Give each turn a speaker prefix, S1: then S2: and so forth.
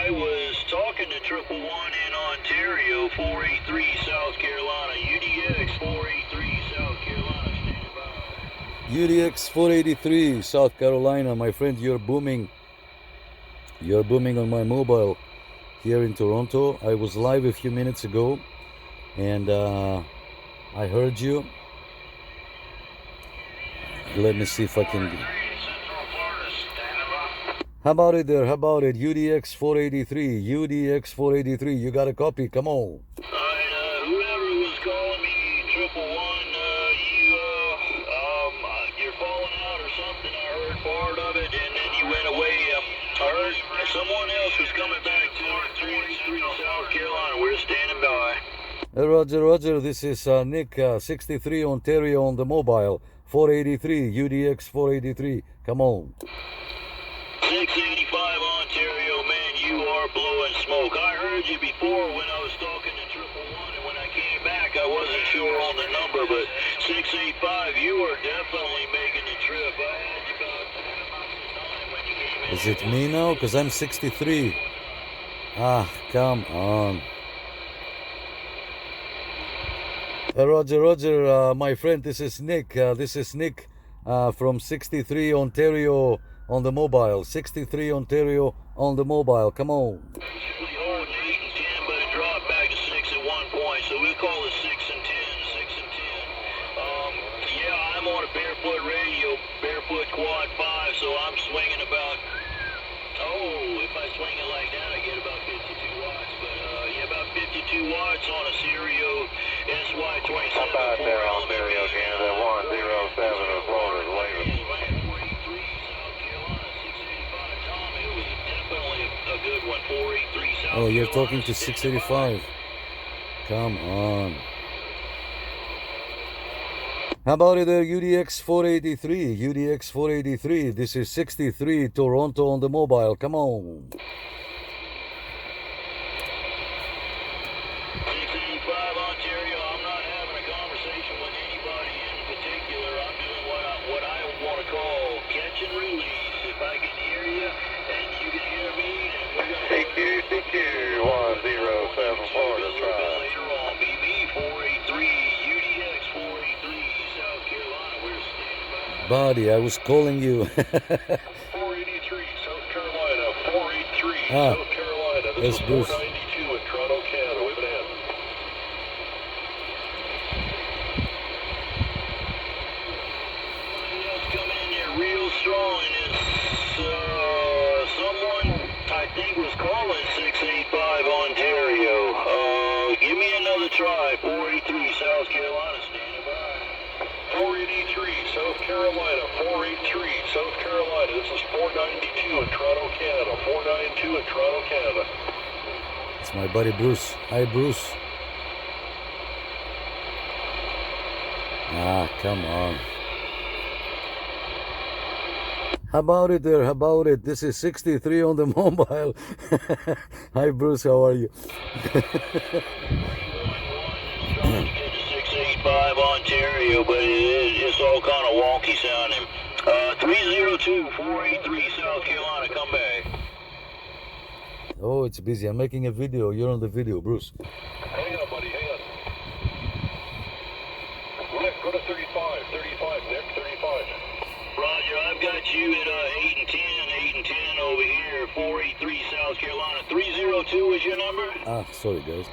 S1: I was talking to 111 in Ontario, 483 South Carolina, UDX 483 South Carolina, standing by.
S2: UDX 483 South Carolina, my friend, you're booming. You're booming on my mobile here in Toronto. I was live a few minutes ago and I heard you. Let me see if I can. How about it there? How about it? UDX 483. UDX 483. You got a copy? Come on.
S1: Whoever was calling me, 111, you're falling out or something. I heard part of it, and then you went away. I heard someone else was coming back to 383 South Carolina. We're standing by.
S2: Roger, Roger. This is Nick, 63 Ontario on the mobile. 483. UDX 483. Come on.
S1: 685 Ontario, man, you are blowing smoke. I heard you before when I was talking to 111, and when I came back, I wasn't sure on the number, but 685, you are definitely making the trip. I had you about 10 months of time when you came in.
S2: Is it me now? Because I'm 63. Ah, come on. Roger, Roger, my friend, this is Nick. This is Nick from 63 Ontario on the mobile. 63 Ontario on the mobile. Come on.
S1: Usually holding 8 and 10, but it dropped back to 6 at one point, so we call it 6 and 10, 6 and 10. Yeah, I'm on a barefoot radio, barefoot quad 5, so I'm swinging about, if I swing it like that, I get about 52 watts, but yeah, about 52 watts on a Serio SY27.
S3: How about there on Serio Canada 107 of Florida's latest?
S2: Oh, you're talking to 685. Come on. How about it there, UDX 483? UDX 483. This is 63 Toronto on the mobile. Come on.
S1: 685 Ontario. I'm not having a conversation with anybody in particular. I'm doing what I want to call catch and release. If I can hear you and you can hear me, and we're going to
S3: CQ 107 Florida Drive.
S1: later on. BB 483, UDX 483, South Carolina. We're standing by.
S2: Buddy, I was calling you.
S3: 483 South Carolina, 483
S2: Ah,
S3: South Carolina. This
S2: yes,
S3: is
S2: Bruce.
S3: 492 in Toronto, Canada. Wave it in.
S1: Coming in there real strong, and it's someone I think was calling 685 Ontario. Give me another try. 483 South Carolina, standing by.
S3: 483 South Carolina, 483 South Carolina. This is 492 in Toronto, Canada. 492 in Toronto, Canada.
S2: It's my buddy Bruce. Hi, Bruce. Ah, come on. How about it there? How about it? This is 63 on the mobile. Hi, Bruce. How are you?
S1: 685 Ontario, but it's all kind of wonky sounding. 302 483 South Carolina, come back.
S2: Oh, it's busy. I'm making a video. You're on the video, Bruce.
S3: Hang on, buddy. Hang on. Nick, go to 35. 35, Nick. 35.
S1: Roger, I've got you at 8 and 10, 8 and 10 over here, 483 South Carolina. 302 is your number?
S2: Ah, sorry, guys.